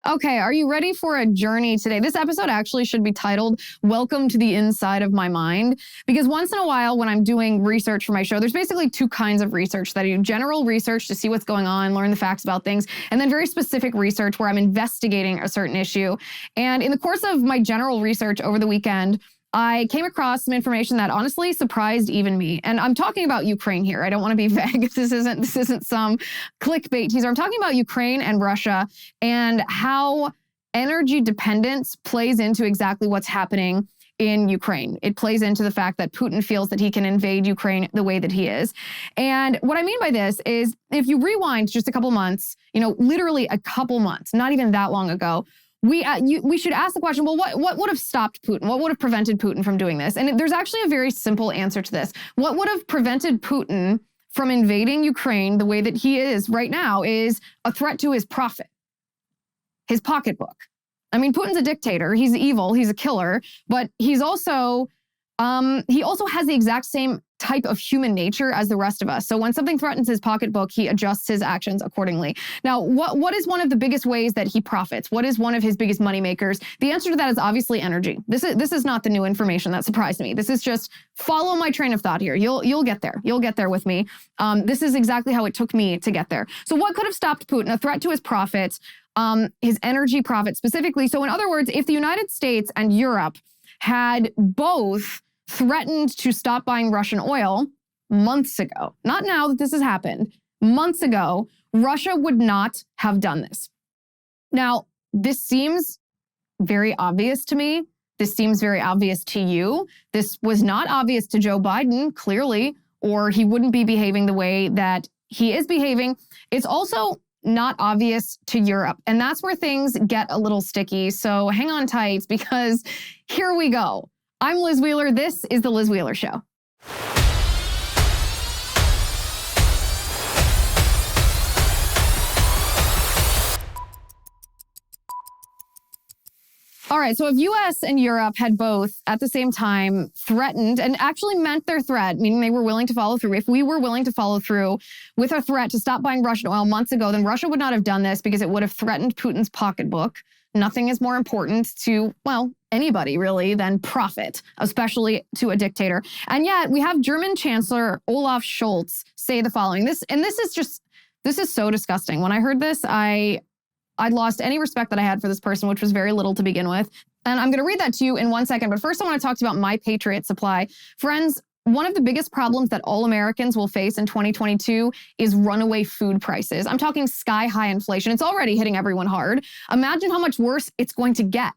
Okay, are you ready for a journey today? This episode actually should be titled, Welcome to the Inside of My Mind, because once in a while when I'm doing research for my show, there's basically two kinds of research that I do. General research to see what's going on, learn the facts about things, and then very specific research where I'm investigating a certain issue. And in the course of my general research over the weekend, I came across some information that honestly surprised even me. And I'm talking about Ukraine here. I don't want to be vague. This isn't some clickbait teaser. I'm talking about Ukraine and Russia and how energy dependence plays into exactly what's happening in Ukraine. It plays into the fact that Putin feels that he can invade Ukraine the way that he is. And what I mean by this is if you rewind just a couple months, literally a couple months, not even that long ago, we should ask the question, well, what would have stopped Putin? What would have prevented Putin from doing this? And there's actually a very simple answer to this. What would have prevented Putin from invading Ukraine the way that he is right now is a threat to his profit, his pocketbook. I mean, Putin's a dictator. He's evil. He's a killer. But he also has the exact same type of human nature as the rest of us. So when something threatens his pocketbook, he adjusts his actions accordingly. Now, what is one of the biggest ways that he profits? What is one of his biggest moneymakers? The answer to that is obviously energy. This is not the new information that surprised me. This is just follow my train of thought here. You'll get there. You'll get there with me. This is exactly how it took me to get there. So what could have stopped Putin? A threat to his profits, his energy profits specifically. So in other words, if the United States and Europe had both threatened to stop buying Russian oil months ago, not now that this has happened, months ago, Russia would not have done this. Now, this seems very obvious to me. This seems very obvious to you. This was not obvious to Joe Biden, clearly, or he wouldn't be behaving the way that he is behaving. It's also not obvious to Europe. And that's where things get a little sticky. So hang on tight because here we go. I'm Liz Wheeler. This is The Liz Wheeler Show. All right, so if US and Europe had both at the same time threatened and actually meant their threat, meaning they were willing to follow through, if we were willing to follow through with a threat to stop buying Russian oil months ago, then Russia would not have done this because it would have threatened Putin's pocketbook. Nothing is more important to, anybody really than profit, especially to a dictator. And yet we have German Chancellor Olaf Scholz say the following. This is so disgusting. When I heard this, I'd lost any respect that I had for this person, which was very little to begin with. And I'm going to read that to you in 1 second. But first, I want to talk to you about My Patriot Supply. Friends, one of the biggest problems that all Americans will face in 2022 is runaway food prices. I'm talking sky-high inflation. It's already hitting everyone hard. Imagine how much worse it's going to get.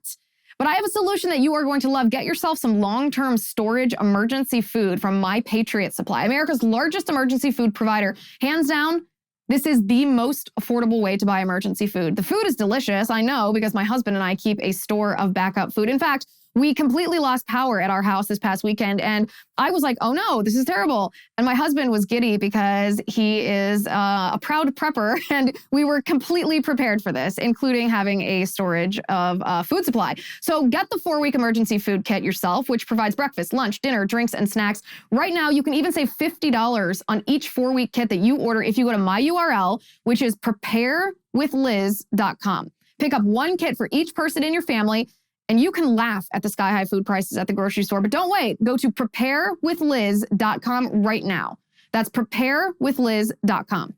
But I have a solution that you are going to love. Get yourself some long-term storage emergency food from My Patriot Supply, America's largest emergency food provider. Hands down, this is the most affordable way to buy emergency food. The food is delicious, I know, because my husband and I keep a store of backup food. In fact, we completely lost power at our house this past weekend, and I was like, oh no, this is terrible. And my husband was giddy because he is a proud prepper, and we were completely prepared for this, including having a storage of food supply. So get the 4-week emergency food kit yourself, which provides breakfast, lunch, dinner, drinks, and snacks. Right now, you can even save $50 on each 4-week kit that you order if you go to my URL, which is preparewithliz.com. Pick up 1 kit for each person in your family, and you can laugh at the sky-high food prices at the grocery store. But don't wait. Go to preparewithliz.com right now. That's preparewithliz.com.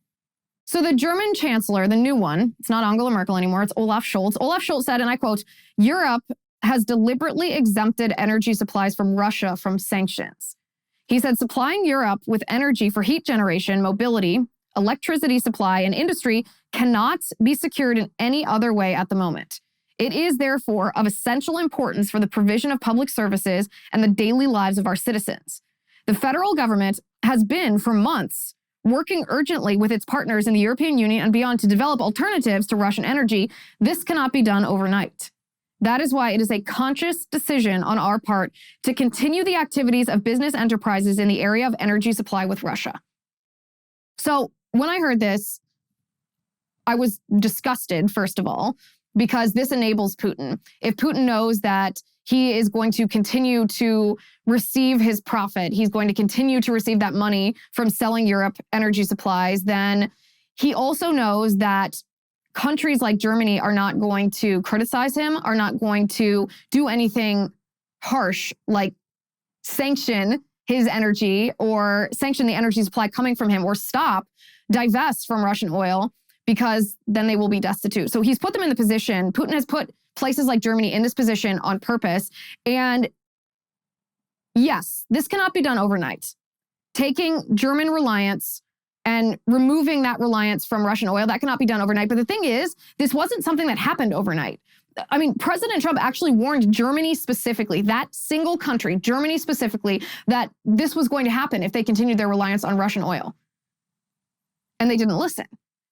So the German chancellor, the new one, it's not Angela Merkel anymore, it's Olaf Scholz. Olaf Scholz said, and I quote, Europe has deliberately exempted energy supplies from Russia from sanctions. He said supplying Europe with energy for heat generation, mobility, electricity supply, and industry cannot be secured in any other way at the moment. It is, therefore, of essential importance for the provision of public services and the daily lives of our citizens. The federal government has been, for months, working urgently with its partners in the European Union and beyond to develop alternatives to Russian energy. This cannot be done overnight. That is why it is a conscious decision on our part to continue the activities of business enterprises in the area of energy supply with Russia. So when I heard this, I was disgusted, first of all, because this enables Putin. If Putin knows that he is going to continue to receive his profit, he's going to continue to receive that money from selling Europe energy supplies, then he also knows that countries like Germany are not going to criticize him, are not going to do anything harsh like sanction his energy or sanction the energy supply coming from him or divest from Russian oil, because then they will be destitute. So he's put them in the position. Putin has put places like Germany in this position on purpose. And yes, this cannot be done overnight. Taking German reliance and removing that reliance from Russian oil, that cannot be done overnight. But the thing is, this wasn't something that happened overnight. I mean, President Trump actually warned Germany specifically, that single country, Germany specifically, that this was going to happen if they continued their reliance on Russian oil. And they didn't listen.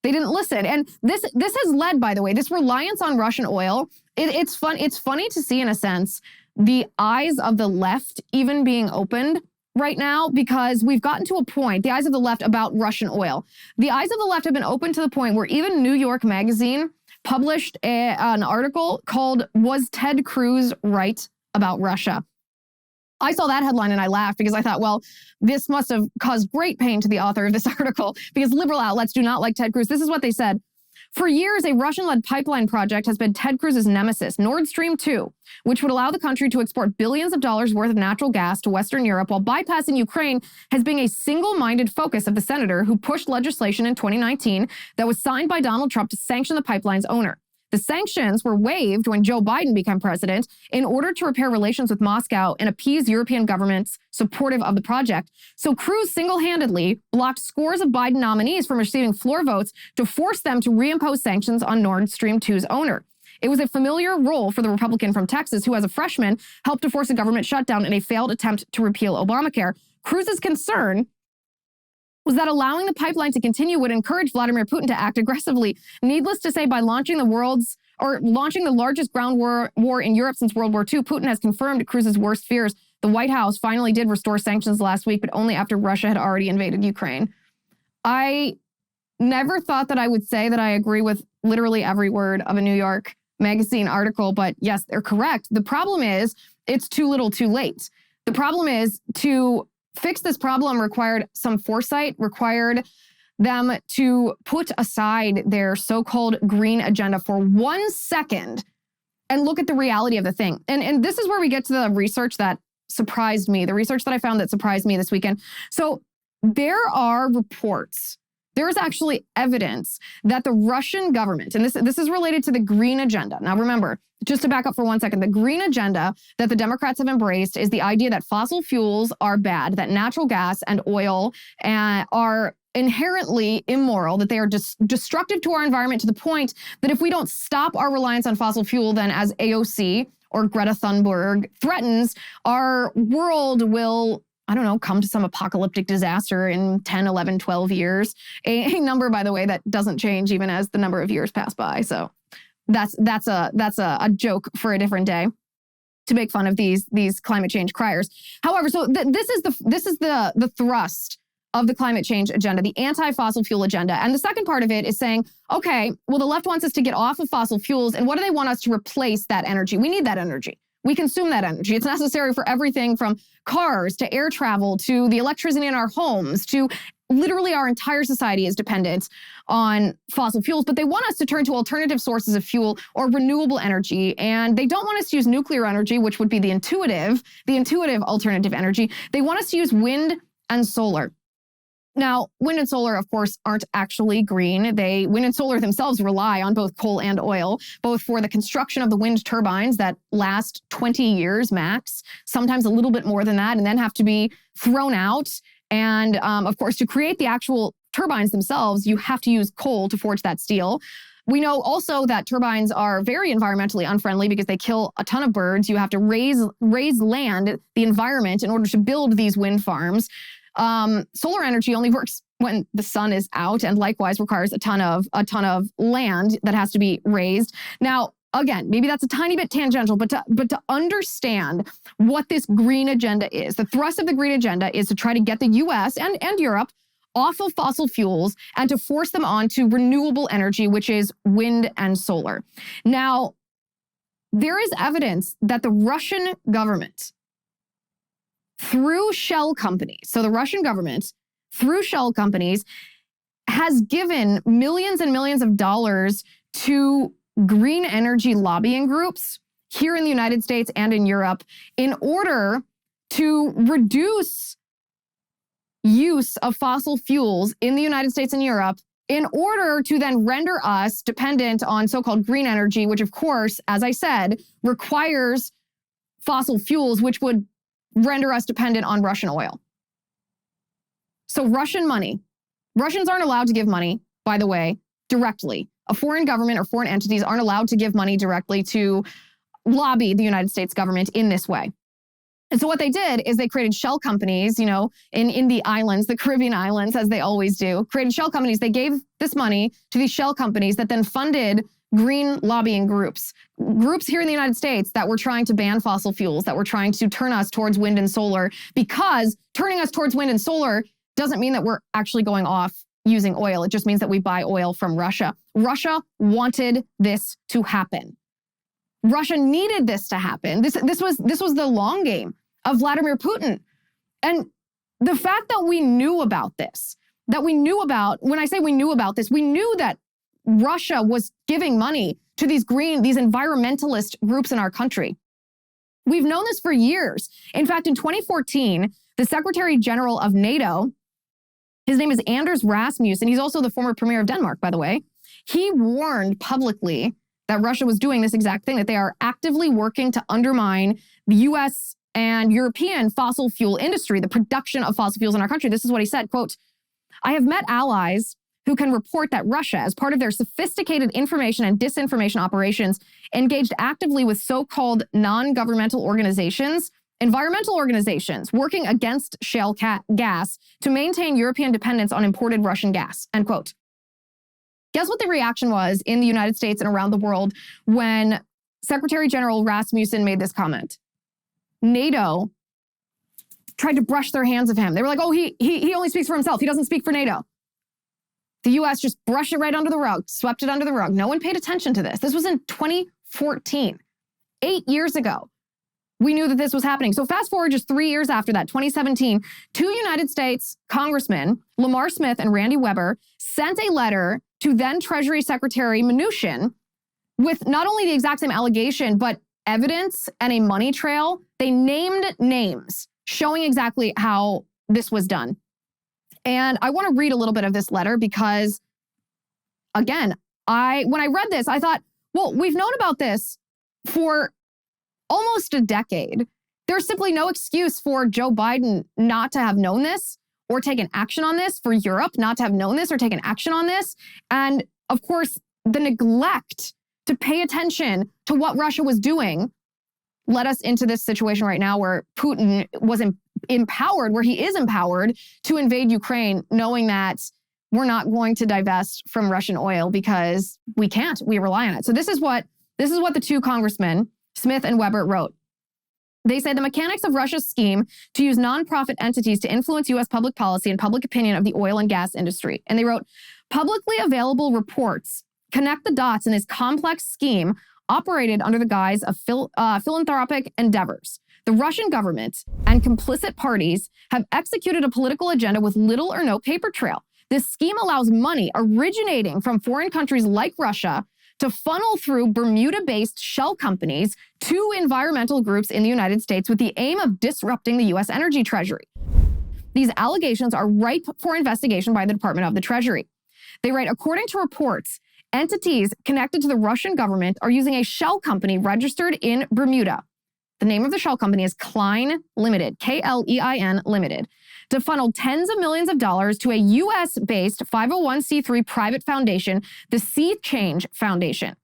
They didn't listen. And this has led, by the way, this reliance on Russian oil, it's funny to see, in a sense, the eyes of the left even being opened right now, because we've gotten to a point, the eyes of the left about Russian oil. The eyes of the left have been opened to the point where even New York Magazine published an article called "Was Ted Cruz Right About Russia?" I saw that headline and I laughed, because I thought, well, this must have caused great pain to the author of this article, because liberal outlets do not like Ted Cruz. This is what they said. For years, a Russian-led pipeline project has been Ted Cruz's nemesis, Nord Stream 2, which would allow the country to export billions of dollars worth of natural gas to Western Europe while bypassing Ukraine, has been a single-minded focus of the senator who pushed legislation in 2019 that was signed by Donald Trump to sanction the pipeline's owner. The sanctions were waived when Joe Biden became president in order to repair relations with Moscow and appease European governments supportive of the project. So Cruz single-handedly blocked scores of Biden nominees from receiving floor votes to force them to reimpose sanctions on Nord Stream 2's owner. It was a familiar role for the Republican from Texas, who as a freshman helped to force a government shutdown in a failed attempt to repeal Obamacare. Cruz's concern was that allowing the pipeline to continue would encourage Vladimir Putin to act aggressively. Needless to say, by launching the largest ground war in Europe since World War II, Putin has confirmed Cruz's worst fears. The White House finally did restore sanctions last week, but only after Russia had already invaded Ukraine. I never thought that I would say that I agree with literally every word of a New York Magazine article, but yes, they're correct. The problem is it's too little too late. The problem is, to fix this problem required some foresight, required them to put aside their so-called green agenda for 1 second and look at the reality of the thing. And this is where we get to the research that surprised me, the research that I found that surprised me this weekend. So there are reports, there is actually evidence that the Russian government, and this is related to the green agenda. Now remember, just to back up for 1 second, the green agenda that the Democrats have embraced is the idea that fossil fuels are bad, that natural gas and oil are inherently immoral, that they are destructive to our environment, to the point that if we don't stop our reliance on fossil fuel, then as AOC or Greta Thunberg threatens, our world will, I don't know, come to some apocalyptic disaster in 10, 11, 12 years. A number, by the way, that doesn't change even as the number of years pass by. So that's a joke for a different day, to make fun of these climate change criers. However, so this is the thrust of the climate change agenda, the anti-fossil fuel agenda. And the second part of it is saying, okay, well, the left wants us to get off of fossil fuels, and what do they want us to replace that energy? We need that energy. We consume that energy. It's necessary for everything from cars to air travel to the electricity in our homes to literally our entire society is dependent on fossil fuels. But they want us to turn to alternative sources of fuel or renewable energy. And they don't want us to use nuclear energy, which would be the intuitive alternative energy. They want us to use wind and solar. Now, wind and solar, of course, aren't actually green. Wind and solar themselves rely on both coal and oil, both for the construction of the wind turbines that last 20 years max, sometimes a little bit more than that, and then have to be thrown out. And of course, to create the actual turbines themselves, you have to use coal to forge that steel. We know also that turbines are very environmentally unfriendly because they kill a ton of birds. You have to raise land, the environment, in order to build these wind farms. Solar energy only works when the sun is out, and likewise requires a ton of land that has to be raised. Now, again, maybe that's a tiny bit tangential, but to understand what this green agenda is, the thrust of the green agenda is to try to get the US and Europe off of fossil fuels and to force them onto renewable energy, which is wind and solar. Now, there is evidence that the Russian government, through shell companies, so the Russian government, through shell companies, has given millions and millions of dollars to green energy lobbying groups here in the United States and in Europe in order to reduce use of fossil fuels in the United States and Europe, in order to then render us dependent on so-called green energy, which of course, as I said, requires fossil fuels, which would render us dependent on Russian oil. So Russian money. Russians aren't allowed to give money, by the way, directly. A foreign government or foreign entities aren't allowed to give money directly to lobby the United States government in this way. And so what they did is they created shell companies, in the islands, the Caribbean islands, as they always do, created shell companies. They gave this money to these shell companies that then funded green lobbying groups here in the United States that were trying to ban fossil fuels, that were trying to turn us towards wind and solar, because turning us towards wind and solar doesn't mean that we're actually going off using oil. It just means that we buy oil from Russia. Russia wanted this to happen. Russia needed this to happen. This was the long game of Vladimir Putin. And the fact that we knew about this, when I say we knew about this, we knew that Russia was giving money to these environmentalist groups in our country. We've known this for years. In fact, in 2014, the Secretary General of NATO, his name is Anders Rasmussen, he's also the former premier of Denmark, by the way, he warned publicly that Russia was doing this exact thing, that they are actively working to undermine the US and European fossil fuel industry, the production of fossil fuels in our country. This is what he said, quote, "I have met allies who can report that Russia, as part of their sophisticated information and disinformation operations, engaged actively with so-called non-governmental organizations, environmental organizations, working against shale gas to maintain European dependence on imported Russian gas," end quote. Guess what the reaction was in the United States and around the world when Secretary General Rasmussen made this comment? NATO tried to brush their hands of him. They were like, oh, he only speaks for himself. He doesn't speak for NATO. The US just brushed it right under the rug, swept it under the rug. No one paid attention to this. This was in 2014, 8 years ago. We knew that this was happening. So fast forward just 3 years after that, 2017, two United States congressmen, Lamar Smith and Randy Weber, sent a letter to then Treasury Secretary Mnuchin with not only the exact same allegation, but evidence and a money trail. They named names showing exactly how this was done. And I want to read a little bit of this letter because, again, when I read this, I thought, well, we've known about this for almost a decade. There's simply no excuse for Joe Biden not to have known this or taken action on this, for Europe not to have known this or taken action on this. And of course, the neglect to pay attention to what Russia was doing led us into this situation right now where Putin was empowered, where he is empowered to invade Ukraine, knowing that we're not going to divest from Russian oil because we can't. We rely on it. So this is what the two congressmen, Smith and Weber, wrote. They say the mechanics of Russia's scheme to use nonprofit entities to influence U.S. public policy and public opinion of the oil and gas industry. And they wrote, publicly available reports connect the dots in this complex scheme operated under the guise of philanthropic endeavors. The Russian government and complicit parties have executed a political agenda with little or no paper trail. This scheme allows money originating from foreign countries like Russia to funnel through Bermuda-based shell companies to environmental groups in the United States with the aim of disrupting the U.S. energy treasury. These allegations are ripe for investigation by the Department of the Treasury. They write, according to reports, entities connected to the Russian government are using a shell company registered in Bermuda. The name of the shell company is Klein Limited, Klein Limited, to funnel tens of millions of dollars to a U.S.-based 501c3 private foundation, the Sea Change Foundation.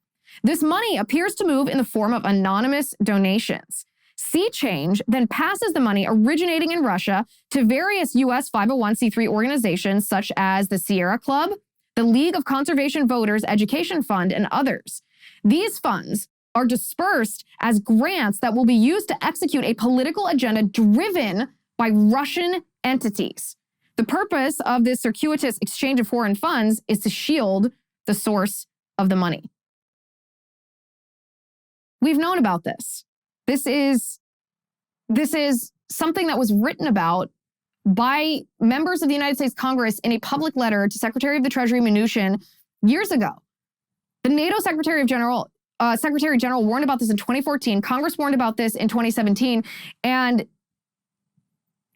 This money appears to move in the form of anonymous donations. Sea Change then passes the money originating in Russia to various U.S. 501c3 organizations such as the Sierra Club, the League of Conservation Voters Education Fund, and others. These funds are dispersed as grants that will be used to execute a political agenda driven by Russian entities. The purpose of this circuitous exchange of foreign funds is to shield the source of the money. We've known about this. This is something that was written about by members of the United States Congress in a public letter to Secretary of the Treasury Mnuchin years ago. The NATO Secretary General warned about this in 2014. Congress warned about this in 2017. And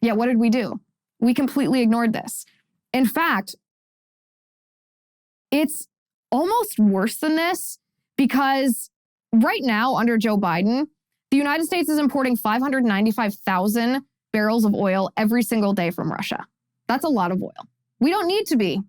yeah, what did we do? We completely ignored this. In fact, it's almost worse than this because right now, under Joe Biden, the United States is importing 595,000 barrels of oil every single day from Russia. That's a lot of oil. We don't need to be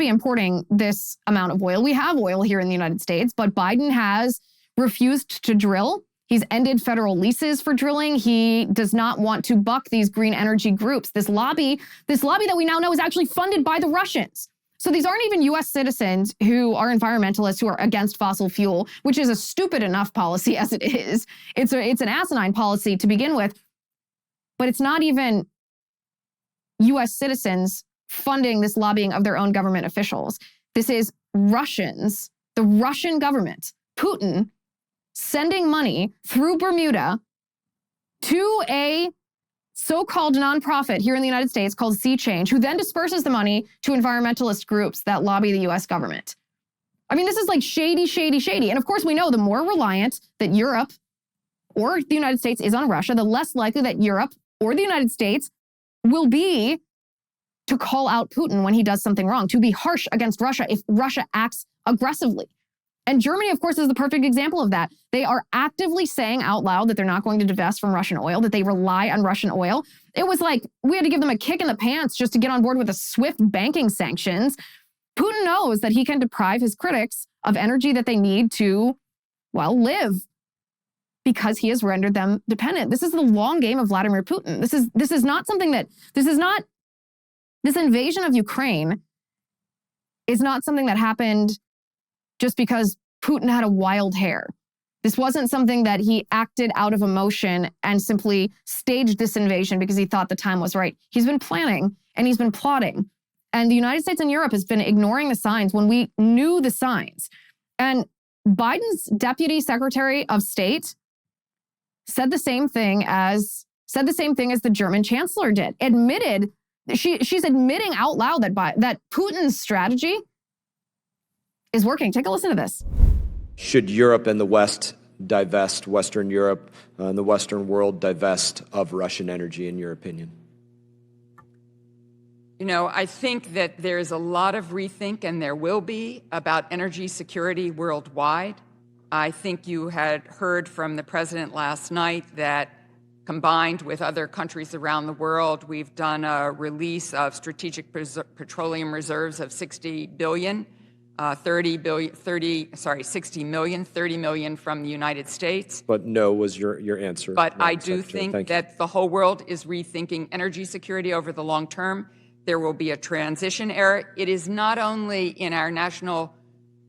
importing this amount of oil. We have oil here in the United States, but Biden has refused to drill. He's ended federal leases for drilling. He does not want to buck these green energy groups. This lobby that we now know is actually funded by the Russians. So these aren't even US citizens who are environmentalists who are against fossil fuel, which is a stupid enough policy as it is. It's an asinine policy to begin with, but it's not even US citizens funding this lobbying of their own government officials. This is Russians, the Russian government, Putin, sending money through Bermuda to a so-called nonprofit here in the United States called Sea Change, who then disperses the money to environmentalist groups that lobby the US government. I mean, this is like shady, shady, shady. And of course, we know the more reliant that Europe or the United States is on Russia, the less likely that Europe or the United States will be to call out Putin when he does something wrong, to be harsh against Russia if Russia acts aggressively. And Germany, of course, is the perfect example of that. They are actively saying out loud that they're not going to divest from Russian oil, that they rely on Russian oil. It was like we had to give them a kick in the pants just to get on board with the swift banking sanctions. Putin knows that he can deprive his critics of energy that they need to, well, live, because he has rendered them dependent. This is the long game of Vladimir Putin. This invasion of Ukraine is not something that happened just because Putin had a wild hair. This wasn't something that he acted out of emotion and simply staged this invasion because he thought the time was right. He's been planning and he's been plotting. And the United States and Europe has been ignoring the signs when we knew the signs. And Biden's Deputy Secretary of State said the same thing as the German Chancellor did. She's admitting out loud that Putin's strategy is working. Take a listen to this. Should Europe and the West divest, Western Europe and the Western world divest of Russian energy, in your opinion? You know, I think that there's a lot of rethink, and there will be, about energy security worldwide. I think you had heard from the president last night that, combined with other countries around the world, we've done a release of strategic petroleum reserves of 60 billion. 60 million, 30 million from the United States. But no was your answer. But I do think that the whole world is rethinking energy security over the long term. There will be a transition era. It is not only in our national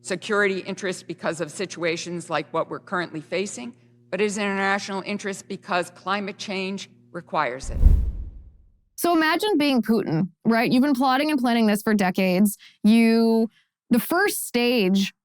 security interest because of situations like what we're currently facing, but it is in our national interest because climate change requires it. So imagine being Putin, right? You've been plotting and planning this for decades. The first stage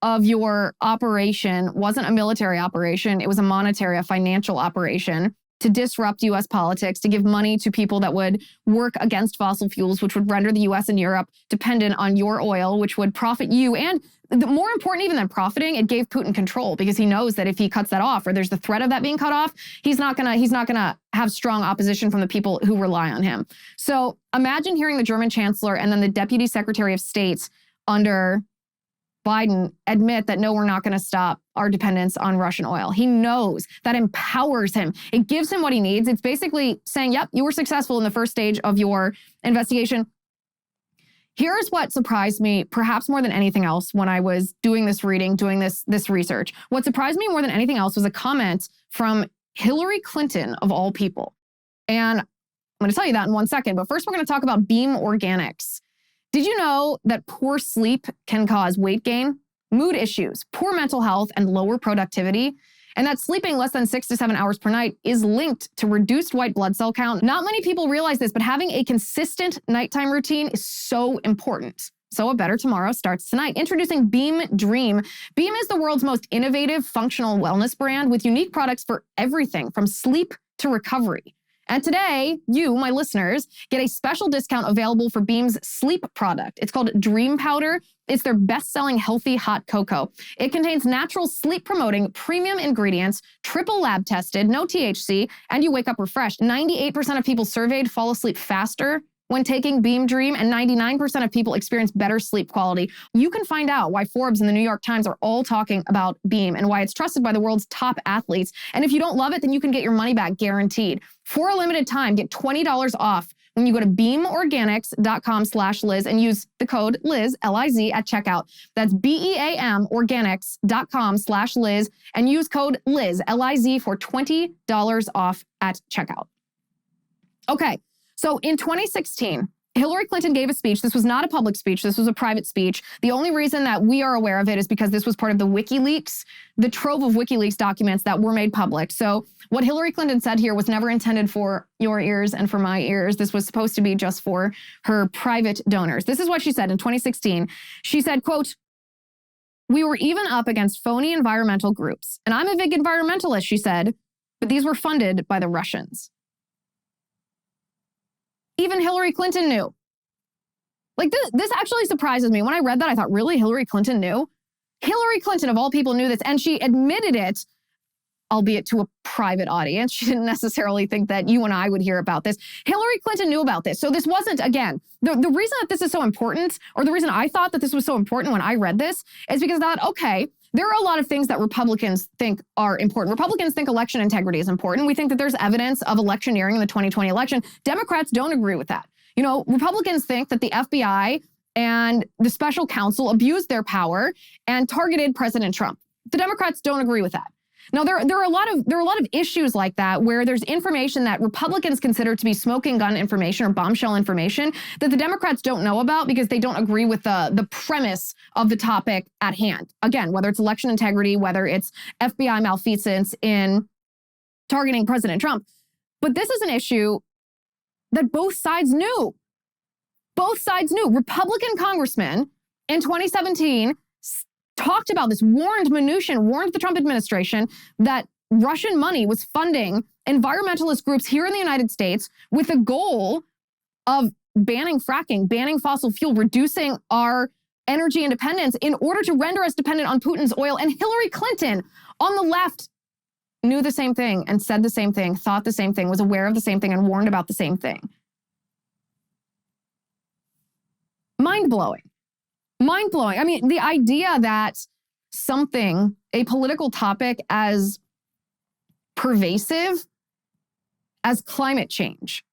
of your operation wasn't a military operation. It was a monetary, a financial operation to disrupt U.S. politics, to give money to people that would work against fossil fuels, which would render the U.S. and Europe dependent on your oil, which would profit you. And more important even than profiting, it gave Putin control, because he knows that if he cuts that off, or there's the threat of that being cut off, he's not gonna have strong opposition from the people who rely on him. So imagine hearing the German Chancellor and then the Deputy Secretary of State under Biden admit that, no, we're not going to stop our dependence on Russian oil. He knows that empowers him. It gives him what he needs. It's basically saying, yep, you were successful in the first stage of your investigation. Here's what surprised me, perhaps more than anything else, when I was doing this reading, doing this research. What surprised me more than anything else was a comment from Hillary Clinton, of all people. And I'm going to tell you that in 1 second. But first, we're going to talk about Beam Organics. Did you know that poor sleep can cause weight gain, mood issues, poor mental health, and lower productivity? And that sleeping less than 6 to 7 hours per night is linked to reduced white blood cell count. Not many people realize this, but having a consistent nighttime routine is so important. So a better tomorrow starts tonight. Introducing Beam Dream. Beam is the world's most innovative functional wellness brand with unique products for everything from sleep to recovery. And today, you, my listeners, get a special discount available for Beam's sleep product. It's called Dream Powder. It's their best-selling healthy hot cocoa. It contains natural sleep-promoting premium ingredients, triple lab-tested, no THC, and you wake up refreshed. 98% of people surveyed fall asleep faster when taking Beam Dream, and 99% of people experience better sleep quality. You can find out why Forbes and the New York Times are all talking about Beam and why it's trusted by the world's top athletes. And if you don't love it, then you can get your money back guaranteed. For a limited time, get $20 off when you go to beamorganics.com/Liz and use the code Liz, L-I-Z, at checkout. That's BEAM organics.com/Liz and use code Liz, L-I-Z, for $20 off at checkout. Okay. So in 2016, Hillary Clinton gave a speech. This was not a public speech. This was a private speech. The only reason that we are aware of it is because this was part of the WikiLeaks, the trove of WikiLeaks documents that were made public. So what Hillary Clinton said here was never intended for your ears and for my ears. This was supposed to be just for her private donors. This is what she said in 2016. She said, quote, "We were even up against phony environmental groups. And I'm a big environmentalist," she said, "but these were funded by the Russians." Even Hillary Clinton knew. Like, this actually surprises me. When I read that, I thought, really? Hillary Clinton knew? Hillary Clinton, of all people, knew this, and she admitted it, albeit to a private audience. She didn't necessarily think that you and I would hear about this. Hillary Clinton knew about this. So this wasn't, again, the reason that this is so important, or the reason I thought that this was so important when I read this, is because I thought, okay, there are a lot of things that Republicans think are important. Republicans think election integrity is important. We think that there's evidence of electioneering in the 2020 election. Democrats don't agree with that. You know, Republicans think that the FBI and the special counsel abused their power and targeted President Trump. The Democrats don't agree with that. Now, there are a lot of issues like that where there's information that Republicans consider to be smoking gun information or bombshell information that the Democrats don't know about because they don't agree with the premise of the topic at hand. Again, whether it's election integrity, whether it's FBI malfeasance in targeting President Trump. But this is an issue that both sides knew. Both sides knew. Republican congressmen in 2017 talked about this, warned Mnuchin, warned the Trump administration that Russian money was funding environmentalist groups here in the United States with the goal of banning fracking, banning fossil fuel, reducing our energy independence in order to render us dependent on Putin's oil. And Hillary Clinton on the left knew the same thing and said the same thing, thought the same thing, was aware of the same thing, and warned about the same thing. Mind-blowing. Mind-blowing. I mean, the idea that something, a political topic as pervasive as climate change,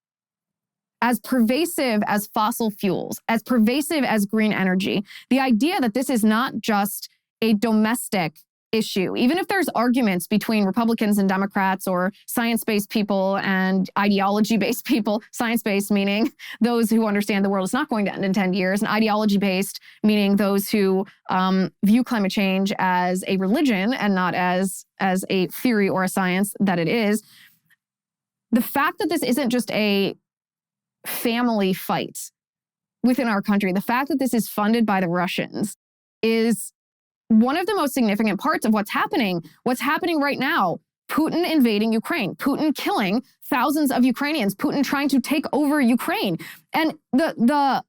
as pervasive as fossil fuels, as pervasive as green energy, the idea that this is not just a domestic issue, even if there's arguments between Republicans and Democrats or science-based people and ideology-based people, science-based meaning those who understand the world is not going to end in 10 years, and ideology-based meaning those who view climate change as a religion and not as a theory or a science that it is. The fact that this isn't just a family fight within our country, the fact that this is funded by the Russians is one of the most significant parts of what's happening right now. Putin invading Ukraine, Putin killing thousands of Ukrainians, Putin trying to take over Ukraine. And the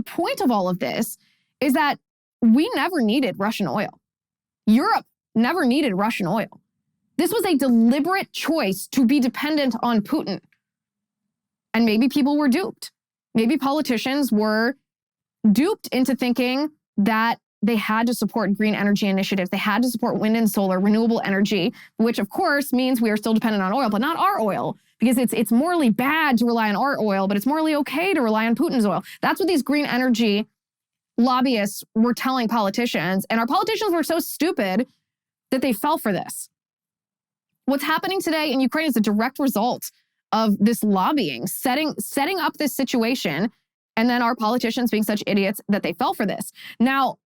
point of all of this is that we never needed Russian oil. Europe never needed Russian oil. This was a deliberate choice to be dependent on Putin. And maybe people were duped. Maybe politicians were duped into thinking that they had to support green energy initiatives. They had to support wind and solar, renewable energy, which of course means we are still dependent on oil, but not our oil, because it's morally bad to rely on our oil, but it's morally okay to rely on Putin's oil. That's what these green energy lobbyists were telling politicians. And our politicians were so stupid that they fell for this. What's happening today in Ukraine is a direct result of this lobbying, setting up this situation, and then our politicians being such idiots that they fell for this. Now,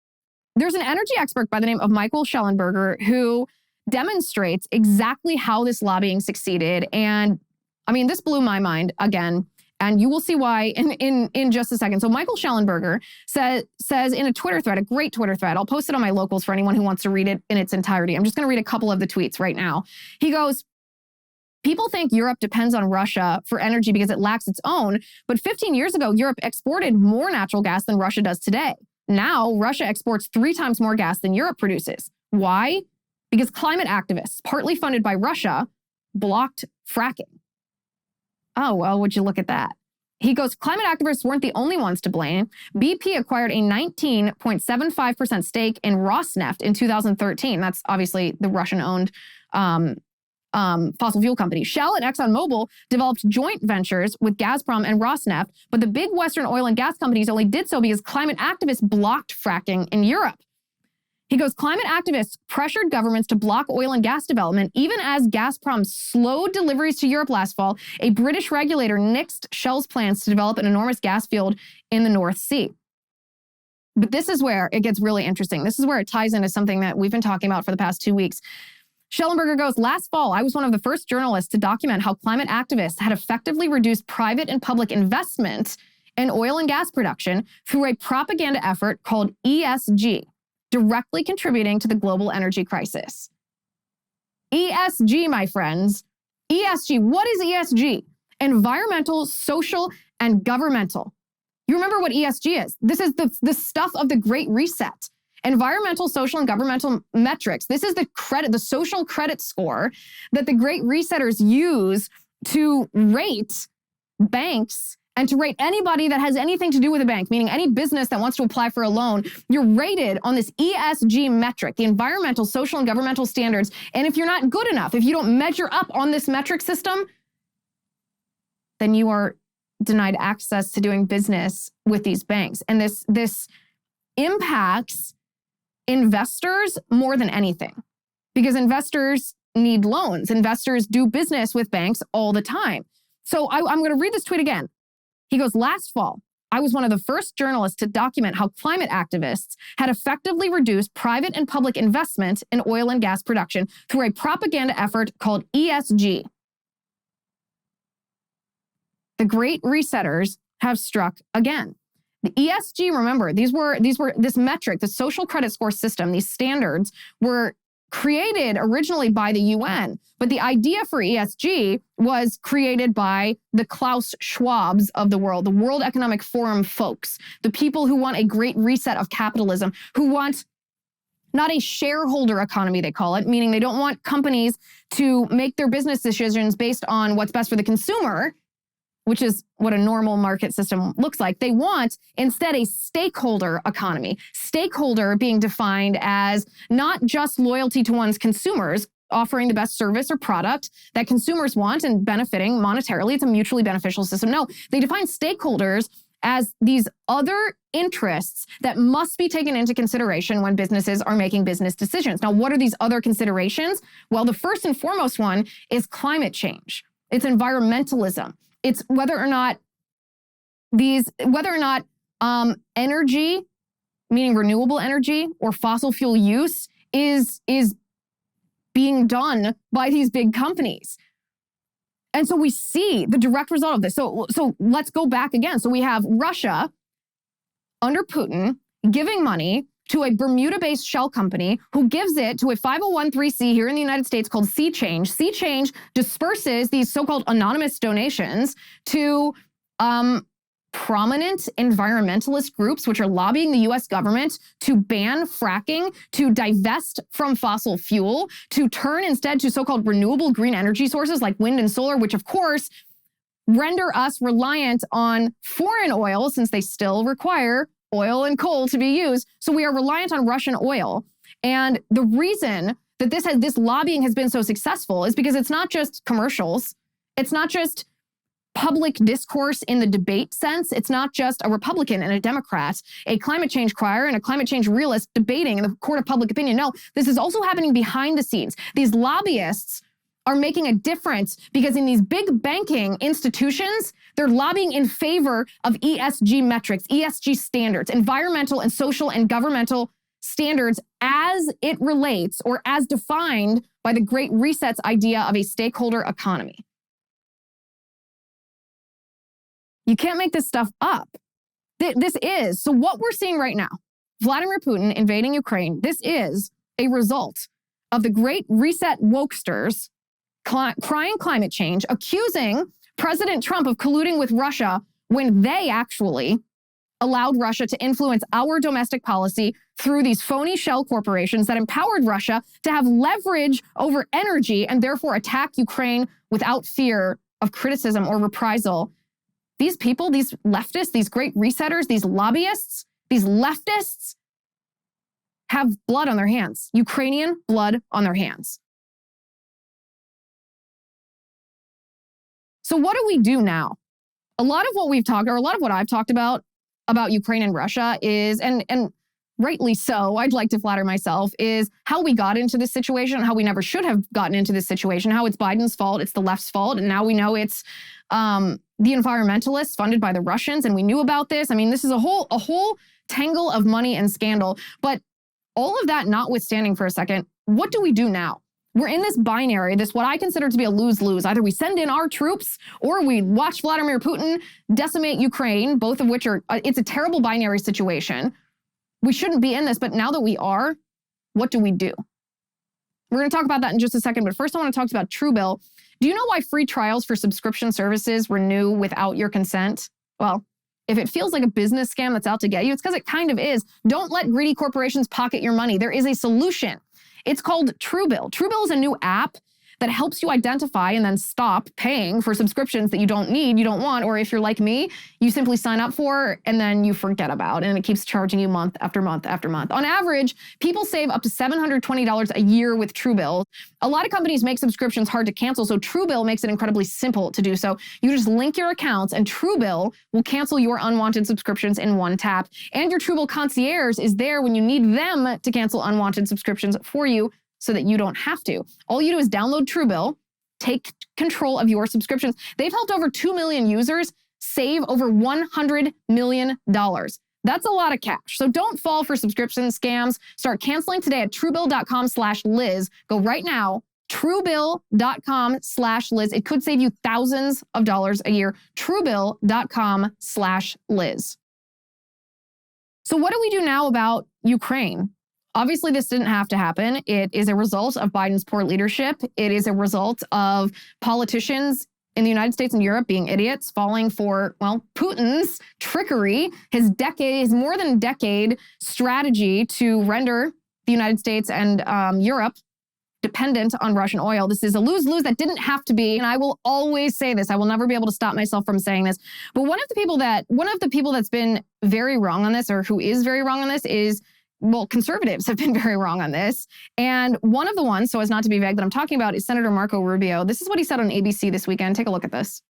there's an energy expert by the name of Michael Schellenberger who demonstrates exactly how this lobbying succeeded. And I mean, this blew my mind again, and you will see why in just a second. So Michael Schellenberger says in a Twitter thread, a great Twitter thread, I'll post it on my locals for anyone who wants to read it in its entirety. I'm just going to read a couple of the tweets right now. He goes, People think Europe depends on Russia for energy because it lacks its own, but 15 years ago, Europe exported more natural gas than Russia does today. Now, Russia exports 3 times more gas than Europe produces. Why? Because climate activists, partly funded by Russia, blocked fracking. Oh, well, would you look at that? He goes, climate activists weren't the only ones to blame. BP acquired a 19.75% stake in Rosneft in 2013. That's obviously the Russian-owned fossil fuel company. Shell and ExxonMobil developed joint ventures with Gazprom and Rosneft, but the big Western oil and gas companies only did so because climate activists blocked fracking in Europe. He goes, climate activists pressured governments to block oil and gas development, even as Gazprom slowed deliveries to Europe last fall. A British regulator nixed Shell's plans to develop an enormous gas field in the North Sea. But this is where it gets really interesting. This is where it ties into something that we've been talking about for the past 2 weeks. Schellenberger goes, last fall, I was one of the first journalists to document how climate activists had effectively reduced private and public investment in oil and gas production through a propaganda effort called ESG, directly contributing to the global energy crisis. ESG, my friends. ESG. What is ESG? Environmental, social, and governmental. You remember what ESG is? This is the stuff of the Great Reset. Environmental, social, and governmental metrics. This is the social credit score that the Great Resetters use to rate banks and to rate anybody that has anything to do with a bank, meaning any business that wants to apply for a loan. You're rated on this ESG metric, the environmental, social, and governmental standards. And if you're not good enough, if you don't measure up on this metric system, then you are denied access to doing business with these banks. And this impacts investors more than anything, because investors need loans. Investors do business with banks all the time. So I'm going to read this tweet again. He goes, last fall, I was one of the first journalists to document how climate activists had effectively reduced private and public investment in oil and gas production through a propaganda effort called ESG. The Great Resetters have struck again. The ESG, remember, these were this metric, the social credit score system, these standards were created originally by the UN, but the idea for ESG was created by the Klaus Schwabs of the World Economic Forum folks, the people who want a great reset of capitalism, who want not a shareholder economy, they call it, meaning they don't want companies to make their business decisions based on what's best for the consumer, which is what a normal market system looks like. They want instead a stakeholder economy. Stakeholder being defined as not just loyalty to one's consumers, offering the best service or product that consumers want and benefiting monetarily. It's a mutually beneficial system. No, they define stakeholders as these other interests that must be taken into consideration when businesses are making business decisions. Now, what are these other considerations? Well, the first and foremost one is climate change. It's environmentalism. It's whether or not energy, meaning renewable energy or fossil fuel use, is being done by these big companies. And so we see the direct result of this. So let's go back again. So we have Russia under Putin giving money to a Bermuda-based shell company who gives it to a 501(c)(3) here in the United States called Sea Change. Sea Change disperses these so-called anonymous donations to prominent environmentalist groups, which are lobbying the U.S. government to ban fracking, to divest from fossil fuel, to turn instead to so-called renewable green energy sources like wind and solar, which of course render us reliant on foreign oil since they still require oil and coal to be used. So we are reliant on Russian oil. And the reason that this lobbying has been so successful is because it's not just commercials. It's not just public discourse in the debate sense. It's not just a Republican and a Democrat, a climate change crier and a climate change realist debating in the court of public opinion. No, this is also happening behind the scenes. These lobbyists are making a difference because in these big banking institutions, they're lobbying in favor of ESG metrics, ESG standards, environmental and social and governmental standards as it relates or as defined by the Great Reset's idea of a stakeholder economy. You can't make this stuff up. So what we're seeing right now, Vladimir Putin invading Ukraine, this is a result of the Great Reset wokesters crying climate change, accusing President Trump of colluding with Russia when they actually allowed Russia to influence our domestic policy through these phony shell corporations that empowered Russia to have leverage over energy and therefore attack Ukraine without fear of criticism or reprisal. These people, these leftists, these great resetters, these lobbyists, these leftists have blood on their hands, Ukrainian blood on their hands. So what do we do now? A lot of what I've talked about Ukraine and Russia is, and rightly so, I'd like to flatter myself, is how we got into this situation, how we never should have gotten into this situation, how it's Biden's fault, it's the left's fault, and now we know it's the environmentalists funded by the Russians, and we knew about this. I mean, this is a whole tangle of money and scandal. But all of that notwithstanding for a second, what do we do now? We're in this binary, this what I consider to be a lose-lose. Either we send in our troops or we watch Vladimir Putin decimate Ukraine, both of which are, it's a terrible binary situation. We shouldn't be in this, but now that we are, what do we do? We're going to talk about that in just a second, but first I want to talk about Truebill. Do you know why free trials for subscription services renew without your consent? Well, if it feels like a business scam that's out to get you, it's because it kind of is. Don't let greedy corporations pocket your money. There is a solution. It's called Truebill. Truebill is a new app that helps you identify and then stop paying for subscriptions that you don't need, you don't want, or if you're like me, you simply sign up for and then you forget about, and it keeps charging you month after month after month. On average, people save up to $720 a year with Truebill. A lot of companies make subscriptions hard to cancel, so Truebill makes it incredibly simple to do so. You just link your accounts and Truebill will cancel your unwanted subscriptions in one tap. And your Truebill concierge is there when you need them to cancel unwanted subscriptions for you, so that you don't have to. All you do is download Truebill, take control of your subscriptions. They've helped over 2 million users save over $100 million. That's a lot of cash. So don't fall for subscription scams. Start canceling today at Truebill.com/Liz. Go right now, Truebill.com/Liz. It could save you thousands of dollars a year. Truebill.com/Liz. So what do we do now about Ukraine? Obviously, this didn't have to happen. It is a result of Biden's poor leadership. It is a result of politicians in the United States and Europe being idiots, falling for, well, Putin's trickery, his more than decade strategy to render the United States and Europe dependent on Russian oil. This is a lose-lose that didn't have to be, and I will always say this. I will never be able to stop myself from saying this. But one of the people that's been very wrong on this, or who is very wrong on this, is, well, conservatives have been very wrong on this. And one of the ones, so as not to be vague, that I'm talking about is Senator Marco Rubio. This is what he said on ABC this weekend. Take a look at this.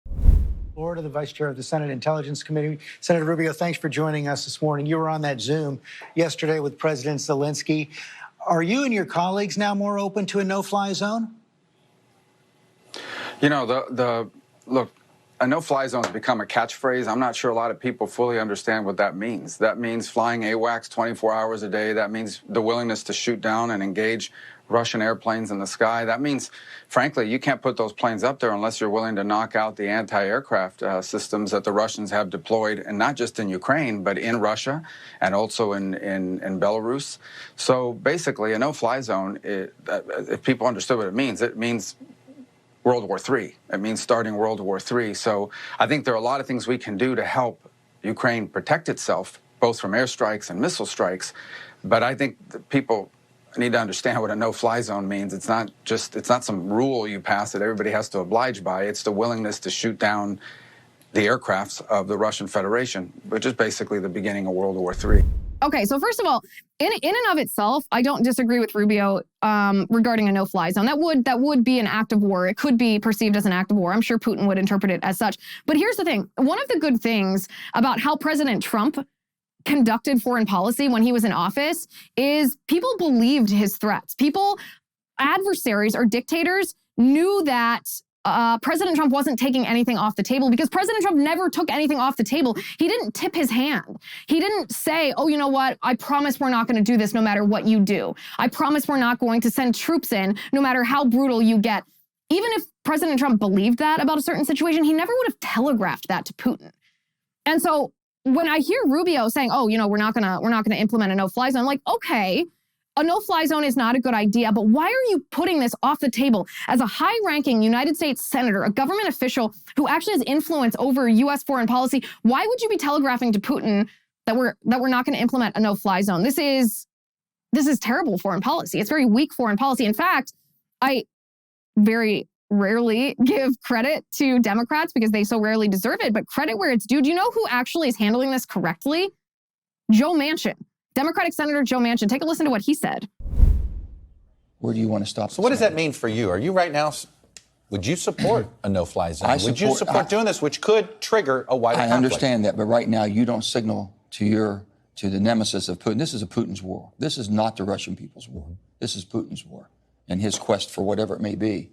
Florida, the Vice Chair of the Senate Intelligence Committee. Senator Rubio, thanks for joining us this morning. You were on that Zoom yesterday with President Zelensky. Are you and your colleagues now more open to a no-fly zone? You know, look, a no-fly zone has become a catchphrase. I'm not sure a lot of people fully understand what that means. That means flying AWACS 24 hours a day. That means the willingness to shoot down and engage Russian airplanes in the sky. That means, frankly, you can't put those planes up there unless you're willing to knock out the anti-aircraft systems that the Russians have deployed, and not just in Ukraine, but in Russia and also in Belarus. So basically, a no-fly zone, if people understood what it means World War III. It means starting World War III. So I think there are a lot of things we can do to help Ukraine protect itself, both from airstrikes and missile strikes. But I think that people need to understand what a no-fly zone means. It's not some rule you pass that everybody has to oblige by. It's the willingness to shoot down the aircrafts of the Russian Federation, which is basically the beginning of World War III. Okay, so first of all, in and of itself, I don't disagree with Rubio regarding a no-fly zone. That would be an act of war. It could be perceived as an act of war. I'm sure Putin would interpret it as such. But here's the thing. One of the good things about how President Trump conducted foreign policy when he was in office is people believed his threats. Adversaries or dictators knew that President Trump wasn't taking anything off the table, because President Trump never took anything off the table. He didn't tip his hand. He didn't say, oh, you know what? I promise we're not going to do this no matter what you do. I promise we're not going to send troops in no matter how brutal you get. Even if President Trump believed that about a certain situation, he never would have telegraphed that to Putin. And so when I hear Rubio saying, oh, you know, we're not going to implement a no-fly zone, I'm like, okay, a no-fly zone is not a good idea, but why are you putting this off the table as a high-ranking United States senator, a government official who actually has influence over U.S. foreign policy? Why would you be telegraphing to Putin that we're not going to implement a no-fly zone? This is terrible foreign policy. It's very weak foreign policy. In fact, I very rarely give credit to Democrats because they so rarely deserve it, but credit where it's due. Do you know who actually is handling this correctly? Joe Manchin, Democratic Senator Joe Manchin. Take a listen to what he said. Where do you want to stop? So what does that mean for you? Are you right now, would you support a no-fly zone? Would you support doing this, which could trigger a wider conflict? I understand that, but right now you don't signal to the nemesis of Putin. This is a Putin's war. This is not the Russian people's war. This is Putin's war and his quest for whatever it may be.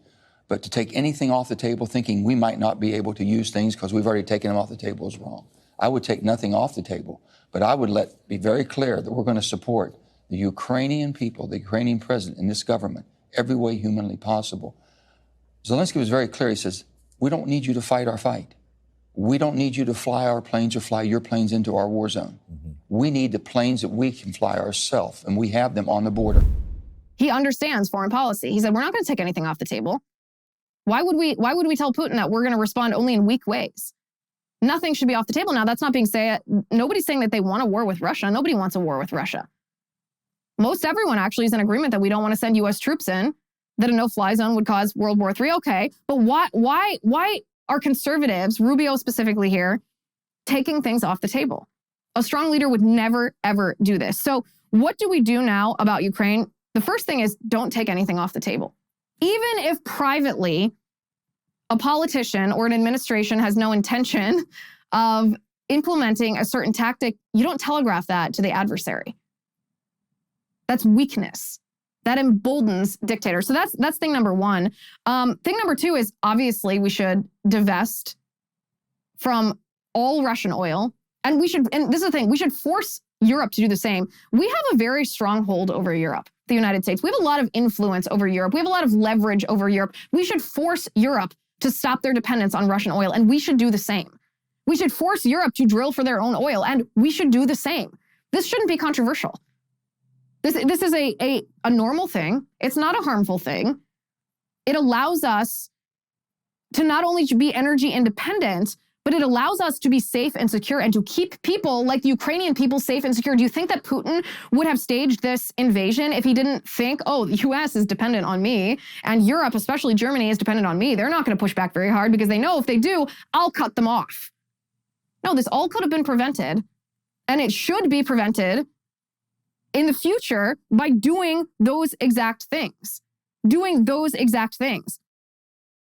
But to take anything off the table thinking we might not be able to use things because we've already taken them off the table is wrong. I would take nothing off the table, but I would be very clear that we're going to support the Ukrainian people, the Ukrainian president, and this government every way humanly possible. Zelensky was very clear. He says, we don't need you to fight our fight. We don't need you to fly our planes or fly your planes into our war zone. Mm-hmm. We need the planes that we can fly ourselves, and we have them on the border. He understands foreign policy. He said, we're not going to take anything off the table. Why would we tell Putin that we're going to respond only in weak ways? Nothing should be off the table. Now, that's not being said. Nobody's saying that they want a war with Russia. Nobody wants a war with Russia. Most everyone actually is in agreement that we don't want to send U.S. troops in, that a no-fly zone would cause World War III. Okay, but why are conservatives, Rubio specifically here, taking things off the table? A strong leader would never, ever do this. So what do we do now about Ukraine? The first thing is don't take anything off the table. Even if privately a politician or an administration has no intention of implementing a certain tactic, you don't telegraph that to the adversary. That's weakness. That emboldens dictators. So that's thing number one. Thing number two is obviously we should divest from all Russian oil. And this is the thing, we should force Europe to do the same. We have a very strong hold over Europe, the United States. We have a lot of influence over Europe. We have a lot of leverage over Europe. We should force Europe to stop their dependence on Russian oil, and we should do the same. We should force Europe to drill for their own oil, and we should do the same. This shouldn't be controversial. This is a normal thing. It's not a harmful thing. It allows us to not only be energy independent, but it allows us to be safe and secure and to keep people like the Ukrainian people safe and secure. Do you think that Putin would have staged this invasion if he didn't think, oh, the US is dependent on me and Europe, especially Germany, is dependent on me? They're not going to push back very hard because they know if they do, I'll cut them off. No, this all could have been prevented, and it should be prevented in the future by doing those exact things.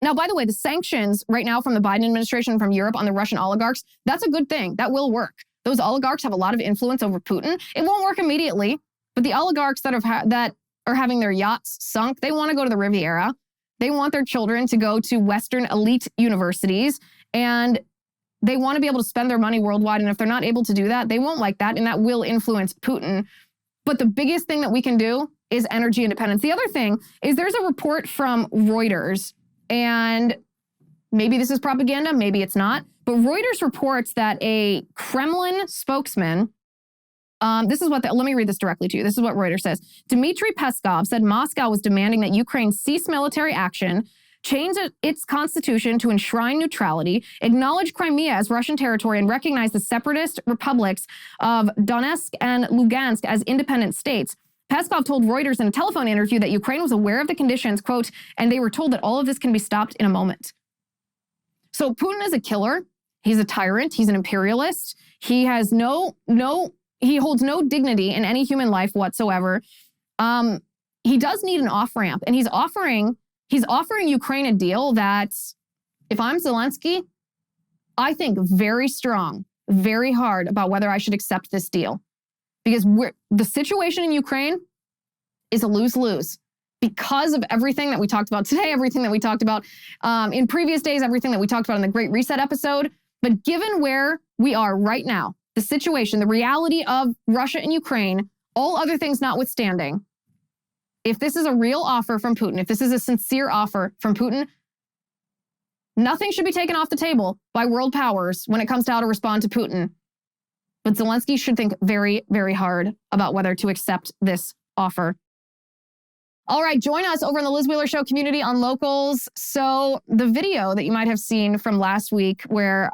Now, by the way, the sanctions right now from the Biden administration, from Europe on the Russian oligarchs, that's a good thing. That will work. Those oligarchs have a lot of influence over Putin. It won't work immediately, but the oligarchs that are having their yachts sunk, they want to go to the Riviera. They want their children to go to Western elite universities, and they want to be able to spend their money worldwide. And if they're not able to do that, they won't like that, and that will influence Putin. But the biggest thing that we can do is energy independence. The other thing is there's a report from Reuters, and maybe this is propaganda, maybe it's not, but Reuters reports that a Kremlin spokesman, let me read this directly to you. This is what Reuters says. Dmitry Peskov said Moscow was demanding that Ukraine cease military action, change its constitution to enshrine neutrality, acknowledge Crimea as Russian territory, and recognize the separatist republics of Donetsk and Lugansk as independent states. Peskov told Reuters in a telephone interview that Ukraine was aware of the conditions, quote, and they were told that all of this can be stopped in a moment. So Putin is a killer. He's a tyrant. He's an imperialist. He has he holds no dignity in any human life whatsoever. He does need an off-ramp, and he's offering Ukraine a deal that, if I'm Zelensky, I think very strong, very hard about whether I should accept this deal. Because the situation in Ukraine is a lose-lose because of everything that we talked about today, everything that we talked about in previous days, everything that we talked about in the Great Reset episode. But given where we are right now, the situation, the reality of Russia and Ukraine, all other things notwithstanding, if this is a real offer from Putin, if this is a sincere offer from Putin, nothing should be taken off the table by world powers when it comes to how to respond to Putin. But Zelensky should think very, very hard about whether to accept this offer. All right, join us over in the Liz Wheeler Show community on Locals. So the video that you might have seen from last week where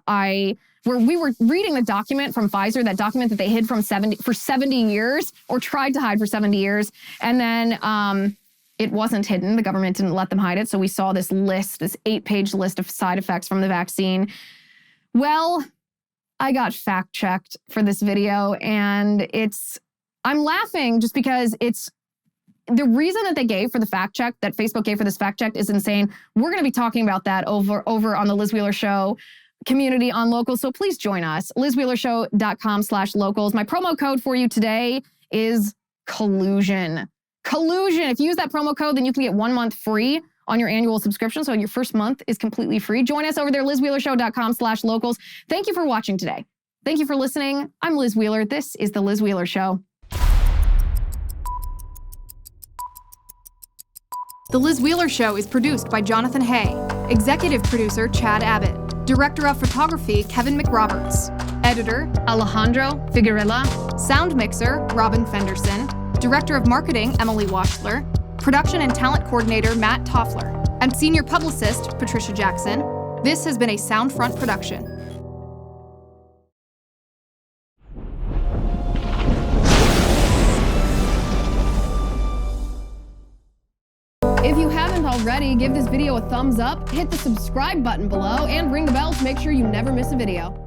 we were reading the document from Pfizer, that document that they hid for 70 years, or tried to hide for 70 years. And then it wasn't hidden. The government didn't let them hide it. So we saw this list, this 8-page list of side effects from the vaccine. Well, I got fact-checked for this video, and I'm laughing just because the reason that they gave for the fact check, that Facebook gave for this fact check, is insane. We're going to be talking about that over on the Liz Wheeler Show community on Locals. So please join us, lizwheelershow.com/locals. My promo code for you today is Collusion. Collusion. If you use that promo code, then you can get 1 month free on your annual subscription. So your first month is completely free. Join us over there, lizwheelershow.com/locals. Thank you for watching today. Thank you for listening. I'm Liz Wheeler. This is the Liz Wheeler Show. The Liz Wheeler Show is produced by Jonathan Hay, executive producer Chad Abbott, director of photography Kevin McRoberts, editor Alejandro Figuerella, sound mixer Robin Fenderson, director of marketing Emily Washler, production and talent coordinator Matt Toffler, and senior publicist Patricia Jackson. This has been a Soundfront production. If you haven't already, give this video a thumbs up, hit the subscribe button below, and ring the bell to make sure you never miss a video.